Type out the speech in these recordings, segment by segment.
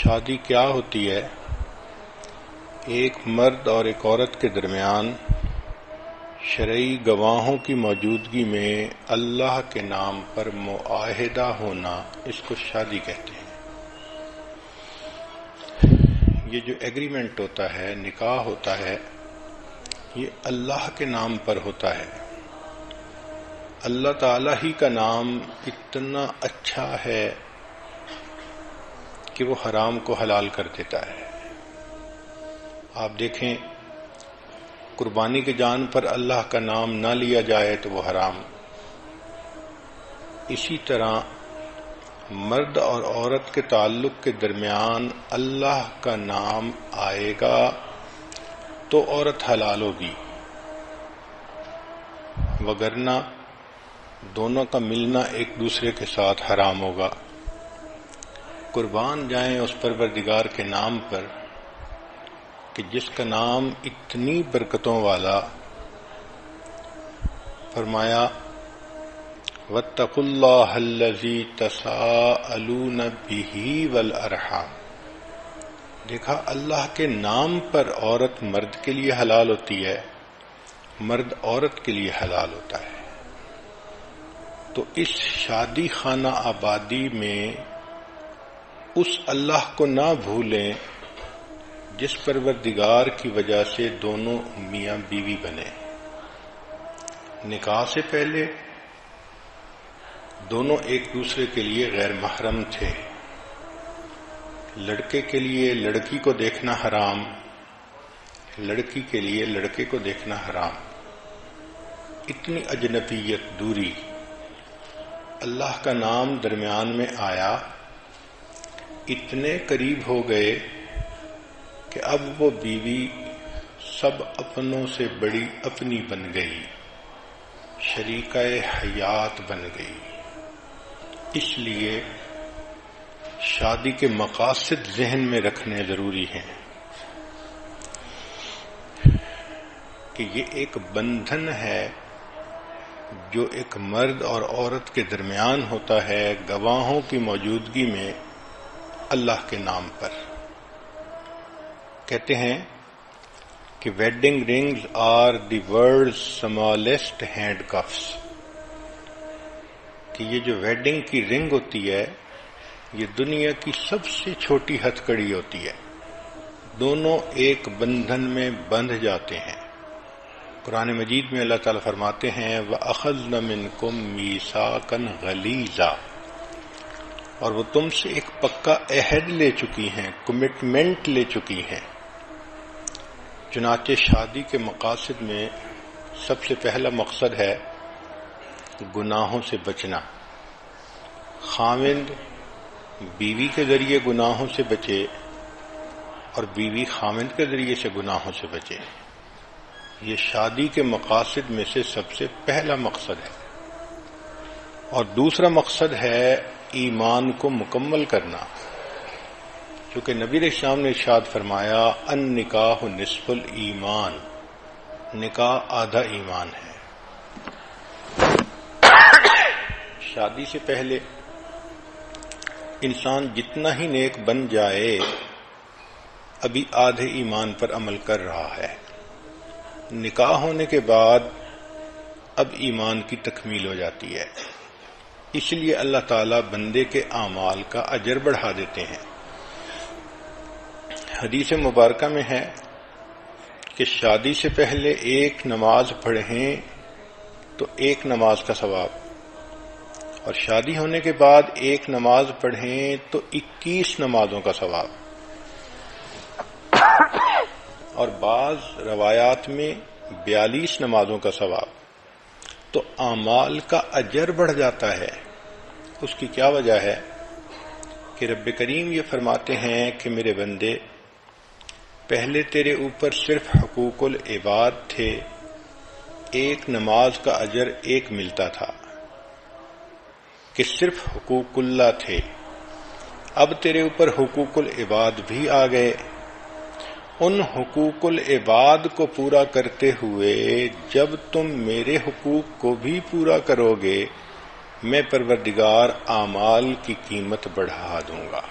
شادی کیا ہوتی ہے؟ ایک مرد اور ایک عورت کے درمیان شرعی گواہوں کی موجودگی میں اللہ کے نام پر معاہدہ ہونا، اس کو شادی کہتے ہیں۔ یہ جو ایگریمنٹ ہوتا ہے، نکاح ہوتا ہے، یہ اللہ کے نام پر ہوتا ہے۔ اللہ تعالی ہی کا نام اتنا اچھا ہے کہ وہ حرام کو حلال کر دیتا ہے۔ آپ دیکھیں، قربانی کے جان پر اللہ کا نام نہ لیا جائے تو وہ حرام۔ اسی طرح مرد اور عورت کے تعلق کے درمیان اللہ کا نام آئے گا تو عورت حلال ہوگی، وگرنہ دونوں کا ملنا ایک دوسرے کے ساتھ حرام ہوگا۔ قربان جائیں اس پروردگار کے نام پر کہ جس کا نام اتنی برکتوں والا۔ فرمایا وَاتَّقُوا اللَّهَ الَّذِي تَسَاءَلُونَ بِهِ وَالْأَرْحَامَ۔ دیکھا، اللہ کے نام پر عورت مرد کے لیے حلال ہوتی ہے، مرد عورت کے لیے حلال ہوتا ہے۔ تو اس شادی خانہ آبادی میں اس اللہ کو نہ بھولیں جس پروردگار کی وجہ سے دونوں میاں بیوی بنے۔ نکاح سے پہلے دونوں ایک دوسرے کے لیے غیر محرم تھے۔ لڑکے کے لیے لڑکی کو دیکھنا حرام، لڑکی کے لیے لڑکے کو دیکھنا حرام۔ اتنی اجنبیت، دوری۔ اللہ کا نام درمیان میں آیا، اتنے قریب ہو گئے کہ اب وہ بیوی سب اپنوں سے بڑی اپنی بن گئی، شریکہ حیات بن گئی۔ اس لیے شادی کے مقاصد ذہن میں رکھنے ضروری ہیں کہ یہ ایک بندھن ہے جو ایک مرد اور عورت کے درمیان ہوتا ہے گواہوں کی موجودگی میں اللہ کے نام پر۔ کہتے ہیں کہ wedding rings are the world's smallest handcuffs, کہ یہ جو ویڈنگ کی رنگ ہوتی ہے یہ دنیا کی سب سے چھوٹی ہتھ کڑی ہوتی ہے، دونوں ایک بندھن میں بندھ جاتے ہیں۔ قرآن مجید میں اللہ تعالیٰ فرماتے ہیں وَأَخَذْنَ مِنْكُمْ مِيثَاقًا غَلِيظًا، اور وہ تم سے ایک پکا عہد لے چکی ہیں، کمٹمنٹ لے چکی ہیں۔ چنانچہ شادی کے مقاصد میں سب سے پہلا مقصد ہے گناہوں سے بچنا۔ خاوند بیوی کے ذریعے گناہوں سے بچے اور بیوی خاوند کے ذریعے سے گناہوں سے بچے۔ یہ شادی کے مقاصد میں سے سب سے پہلا مقصد ہے۔ اور دوسرا مقصد ہے ایمان کو مکمل کرنا، چونکہ نبی علیہ السلام نے ارشاد فرمایا النکاح نصف الایمان، نکاح آدھا ایمان ہے۔ شادی سے پہلے انسان جتنا ہی نیک بن جائے ابھی آدھے ایمان پر عمل کر رہا ہے۔ نکاح ہونے کے بعد اب ایمان کی تکمیل ہو جاتی ہے، اس لیے اللہ تعالیٰ بندے کے اعمال کا اجر بڑھا دیتے ہیں۔ حدیث مبارکہ میں ہے کہ شادی سے پہلے ایک نماز پڑھیں تو ایک نماز کا ثواب، اور شادی ہونے کے بعد ایک نماز پڑھیں تو 21 نمازوں کا ثواب، اور بعض روایات میں 42 نمازوں کا ثواب۔ تو اعمال کا اجر بڑھ جاتا ہے۔ اس کی کیا وجہ ہے کہ رب کریم یہ فرماتے ہیں کہ میرے بندے، پہلے تیرے اوپر صرف حقوق العباد تھے، ایک نماز کا اجر ایک ملتا تھا کہ صرف حقوق اللہ تھے، اب تیرے اوپر حقوق العباد بھی آ گئے۔ ان حقوق العباد کو پورا کرتے ہوئے جب تم میرے حقوق کو بھی پورا کرو گے میں پروردگار اعمال کی قیمت بڑھا دوں گا۔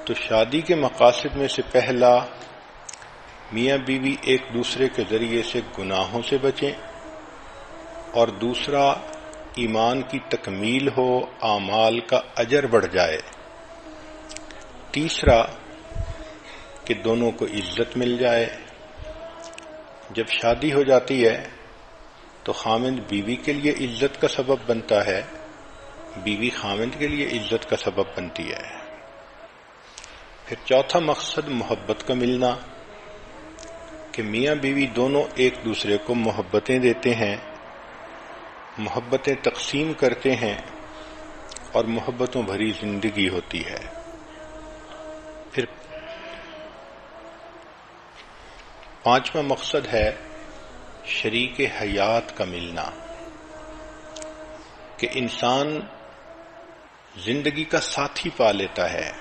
تو شادی کے مقاصد میں سے پہلا میاں بیوی ایک دوسرے کے ذریعے سے گناہوں سے بچیں، اور دوسرا ایمان کی تکمیل ہو، اعمال کا اجر بڑھ جائے، تیسرا کہ دونوں کو عزت مل جائے۔ جب شادی ہو جاتی ہے تو خامند بیوی کے لیے عزت کا سبب بنتا ہے، بیوی خامند کے لیے عزت کا سبب بنتی ہے۔ پھر چوتھا مقصد محبت کا ملنا، کہ میاں بیوی دونوں ایک دوسرے کو محبتیں دیتے ہیں، محبتیں تقسیم کرتے ہیں، اور محبتوں بھری زندگی ہوتی ہے۔ پھر پانچواں مقصد ہے شریک حیات کا ملنا، کہ انسان زندگی کا ساتھی پا لیتا ہے،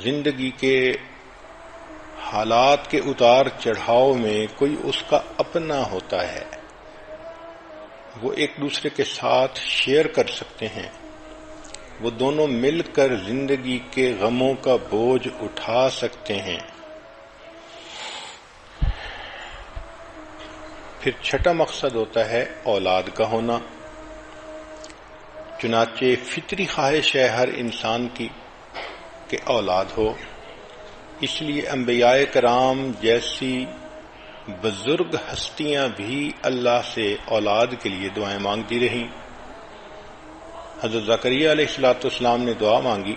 زندگی کے حالات کے اتار چڑھاؤ میں کوئی اس کا اپنا ہوتا ہے، وہ ایک دوسرے کے ساتھ شیئر کر سکتے ہیں، وہ دونوں مل کر زندگی کے غموں کا بوجھ اٹھا سکتے ہیں۔ پھر چھٹا مقصد ہوتا ہے اولاد کا ہونا، چنانچہ فطری خواہش ہے ہر انسان کی کہ اولاد ہو، اس لیے انبیاء کرام جیسی بزرگ ہستیاں بھی اللہ سے اولاد کے لیے دعائیں مانگتی رہیں۔ حضرت زکریا علیہ السلام نے دعا مانگی،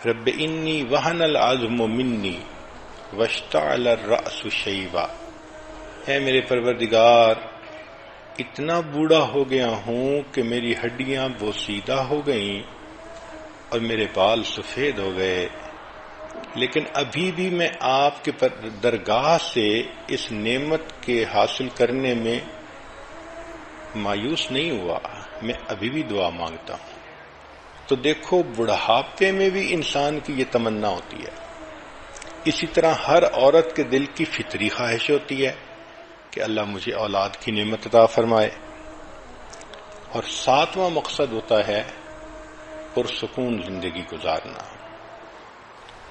رب انی وہن العظم منی واشتعل الرأس شیبا، اے میرے پروردگار اتنا بوڑھا ہو گیا ہوں کہ میری ہڈیاں بوسیدہ ہو گئیں اور میرے بال سفید ہو گئے، لیکن ابھی بھی میں آپ کے درگاہ سے اس نعمت کے حاصل کرنے میں مایوس نہیں ہوا، میں ابھی بھی دعا مانگتا ہوں۔ تو دیکھو بڑھاپے میں بھی انسان کی یہ تمنا ہوتی ہے، اسی طرح ہر عورت کے دل کی فطری خواہش ہوتی ہے کہ اللہ مجھے اولاد کی نعمت عطا فرمائے۔ اور ساتواں مقصد ہوتا ہے پرسکون زندگی گزارنا۔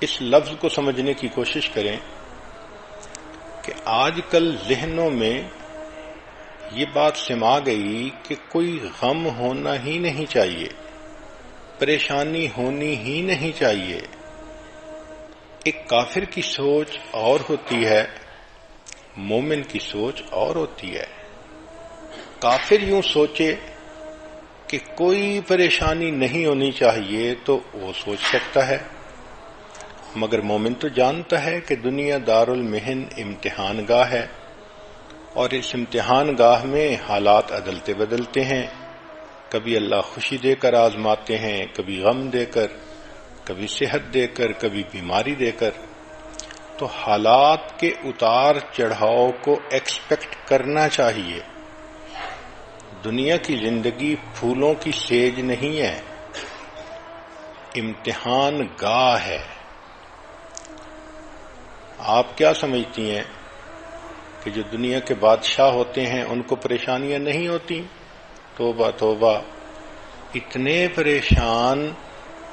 اس لفظ کو سمجھنے کی کوشش کریں کہ آج کل ذہنوں میں یہ بات سما گئی کہ کوئی غم ہونا ہی نہیں چاہیے، پریشانی ہونی ہی نہیں چاہیے۔ ایک کافر کی سوچ اور ہوتی ہے، مومن کی سوچ اور ہوتی ہے۔ کافر یوں سوچے کہ کوئی پریشانی نہیں ہونی چاہیے تو وہ سوچ سکتا ہے، مگر مومن تو جانتا ہے کہ دنیا دار المحن امتحان گاہ ہے، اور اس امتحان گاہ میں حالات عدلتے بدلتے ہیں، کبھی اللہ خوشی دے کر آزماتے ہیں، کبھی غم دے کر، کبھی صحت دے کر، کبھی بیماری دے کر۔ تو حالات کے اتار چڑھاؤ کو ایکسپیکٹ کرنا چاہیے۔ دنیا کی زندگی پھولوں کی سیج نہیں ہے، امتحان گاہ ہے۔ آپ کیا سمجھتی ہیں کہ جو دنیا کے بادشاہ ہوتے ہیں ان کو پریشانیاں نہیں ہوتی؟ توبہ توبہ، اتنے پریشان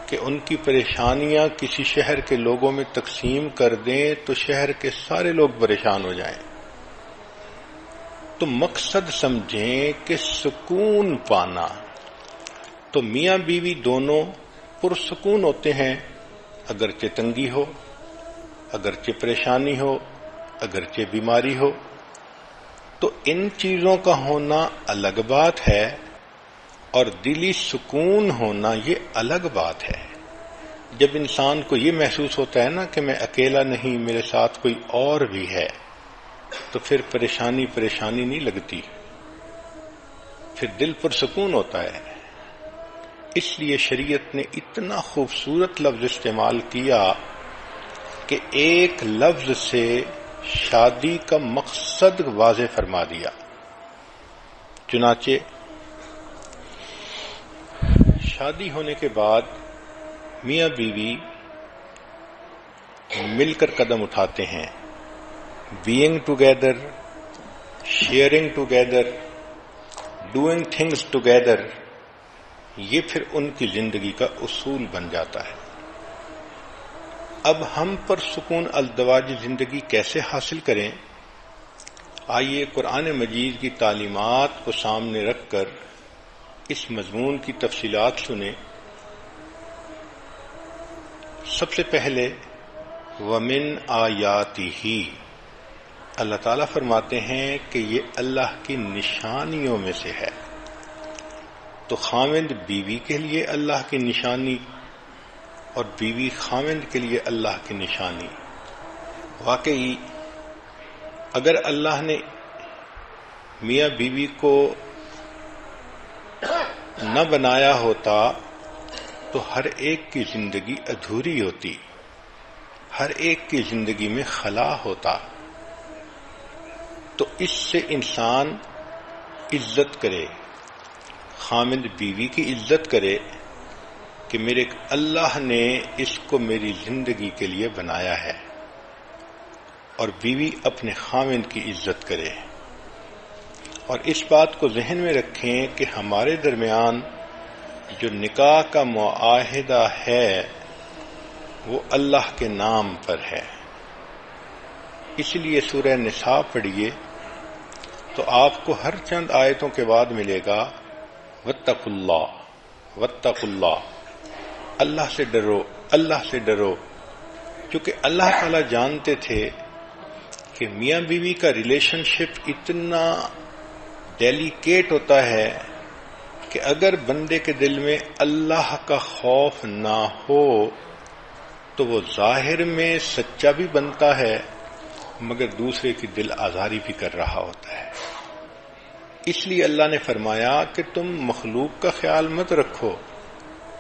کہ ان کی پریشانیاں کسی شہر کے لوگوں میں تقسیم کر دیں تو شہر کے سارے لوگ پریشان ہو جائیں۔ تو مقصد سمجھیں کہ سکون پانا۔ تو میاں بیوی دونوں پرسکون ہوتے ہیں، اگرچہ تنگی ہو، اگرچہ پریشانی ہو، اگرچہ بیماری ہو۔ تو ان چیزوں کا ہونا الگ بات ہے، اور دلی سکون ہونا یہ الگ بات ہے۔ جب انسان کو یہ محسوس ہوتا ہے نا کہ میں اکیلا نہیں، میرے ساتھ کوئی اور بھی ہے، تو پھر پریشانی نہیں لگتی، پھر دل پرسکون ہوتا ہے۔ اس لیے شریعت نے اتنا خوبصورت لفظ استعمال کیا کہ ایک لفظ سے شادی کا مقصد واضح فرما دیا۔ چنانچہ شادی ہونے کے بعد میاں بیوی مل کر قدم اٹھاتے ہیں، being together, sharing together, doing things together، یہ پھر ان کی زندگی کا اصول بن جاتا ہے۔ اب ہم پر سکون ازدواجی زندگی کیسے حاصل کریں؟ آئیے قرآن مجید کی تعلیمات کو سامنے رکھ کر اس مضمون کی تفصیلات سنیں۔ سب سے پہلے وَمِنْ آیَاتِهِ، اللہ تعالیٰ فرماتے ہیں کہ یہ اللہ کی نشانیوں میں سے ہے۔ تو خاوند بیوی کے لیے اللہ کی نشانی اور بیوی خاوند کے لیے اللہ کی نشانی۔ واقعی اگر اللہ نے میاں بیوی کو نہ بنایا ہوتا تو ہر ایک کی زندگی ادھوری ہوتی، ہر ایک کی زندگی میں خلا ہوتا۔ تو اس سے انسان عزت کرے، خامد بیوی کی عزت کرے کہ میرے اللہ نے اس کو میری زندگی کے لیے بنایا ہے، اور بیوی اپنے خامد کی عزت کرے۔ اور اس بات کو ذہن میں رکھیں کہ ہمارے درمیان جو نکاح کا معاہدہ ہے وہ اللہ کے نام پر ہے۔ اس لیے سورہ نساء پڑھیے تو آپ کو ہر چند آیتوں کے بعد ملے گا واتقوا اللہ، واتقوا اللہ، اللہ سے ڈرو، اللہ سے ڈرو، کیونکہ اللہ تعالیٰ جانتے تھے کہ میاں بیوی کا ریلیشن شپ اتنا ڈیلیکیٹ ہوتا ہے کہ اگر بندے کے دل میں اللہ کا خوف نہ ہو تو وہ ظاہر میں سچا بھی بنتا ہے مگر دوسرے کی دل آزاری بھی کر رہا ہوتا ہے۔ اس لیے اللہ نے فرمایا کہ تم مخلوق کا خیال مت رکھو،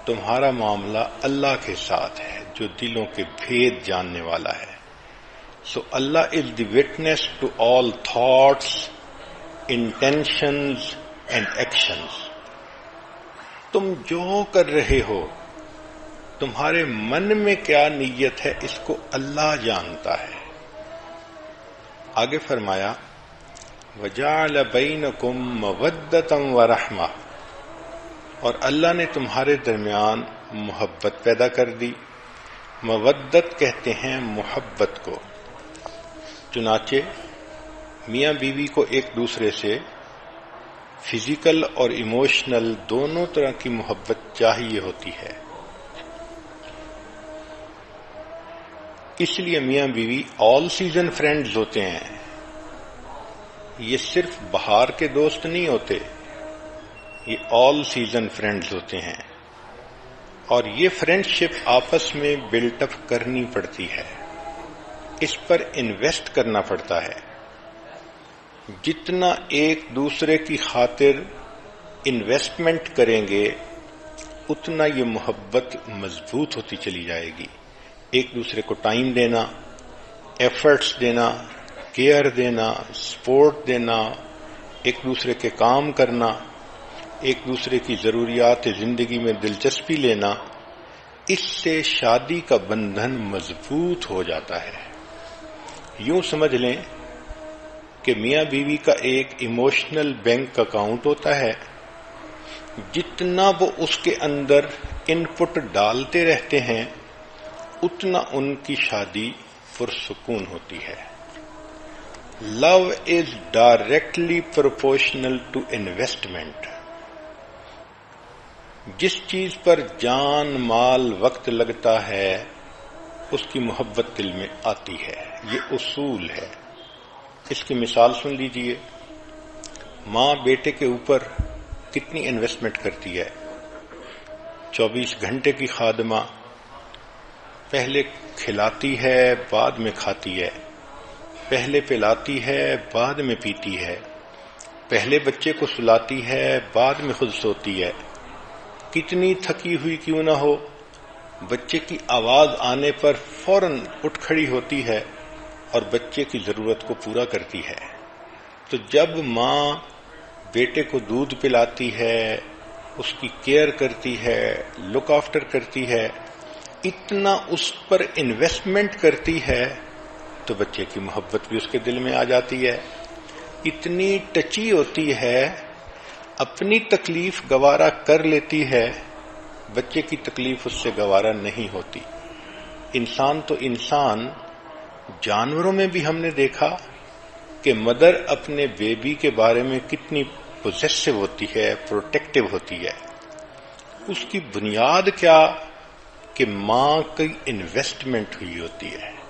تمہارا معاملہ اللہ کے ساتھ ہے جو دلوں کے بھید جاننے والا ہے۔ So Allah is the witness to all thoughts, intentions and actions. تم جو کر رہے ہو، تمہارے من میں کیا نیت ہے اس کو اللہ جانتا ہے۔ آگے فرمایا وَجَعَلَ بَيْنَكُمْ مَوَدَّةً وَرَحْمَةً، اور اللہ نے تمہارے درمیان محبت پیدا کر دی۔ مودت کہتے ہیں محبت کو۔ چنانچہ میاں بیوی کو ایک دوسرے سے فزیکل اور ایموشنل دونوں طرح کی محبت چاہیے ہوتی ہے۔ اس لیے میاں بیوی آل سیزن فرینڈز ہوتے ہیں، یہ صرف بہار کے دوست نہیں ہوتے، یہ آل سیزن فرینڈز ہوتے ہیں، اور یہ فرینڈ شپ آپس میں بلٹ اپ کرنی پڑتی ہے، اس پر انویسٹ کرنا پڑتا ہے۔ جتنا ایک دوسرے کی خاطر انویسٹمنٹ کریں گے اتنا یہ محبت مضبوط ہوتی چلی جائے گی۔ ایک دوسرے کو ٹائم دینا، ایفرٹس دینا، کیئر دینا، سپورٹ دینا، ایک دوسرے کے کام کرنا، ایک دوسرے کی ضروریات زندگی میں دلچسپی لینا، اس سے شادی کا بندھن مضبوط ہو جاتا ہے۔ یوں سمجھ لیں کہ میاں بیوی کا ایک ایموشنل بینک اکاؤنٹ ہوتا ہے، جتنا وہ اس کے اندر ان پٹ ڈالتے رہتے ہیں اتنا ان کی شادی پرسکون ہوتی ہے۔ Love is directly proportional to investment. جس چیز پر جان مال وقت لگتا ہے اس کی محبت دل میں آتی ہے، یہ اصول ہے۔ اس کی مثال سن لیجئے، ماں بیٹے کے اوپر کتنی انویسٹمنٹ کرتی ہے۔ 24 گھنٹے کی خادمہ، پہلے کھلاتی ہے بعد میں کھاتی ہے، پہلے پلاتی ہے بعد میں پیتی ہے، پہلے بچے کو سلاتی ہے بعد میں خود سوتی ہے۔ کتنی تھکی ہوئی کیوں نہ ہو، بچے کی آواز آنے پر فوراً اٹھ کھڑی ہوتی ہے اور بچے کی ضرورت کو پورا کرتی ہے۔ تو جب ماں بیٹے کو دودھ پلاتی ہے، اس کی کیئر کرتی ہے، لک آفٹر کرتی ہے، اتنا اس پر انویسٹمنٹ کرتی ہے تو بچے کی محبت بھی اس کے دل میں آ جاتی ہے۔ اتنی ٹچی ہوتی ہے اپنی تکلیف گوارا کر لیتی ہے، بچے کی تکلیف اس سے گوارا نہیں ہوتی۔ انسان تو انسان، جانوروں میں بھی ہم نے دیکھا کہ مدر اپنے بیبی کے بارے میں کتنی پوزیسو ہوتی ہے، پروٹیکٹیو ہوتی ہے۔ اس کی بنیاد کیا کہ ماں کی انویسٹمنٹ ہوئی ہوتی ہے۔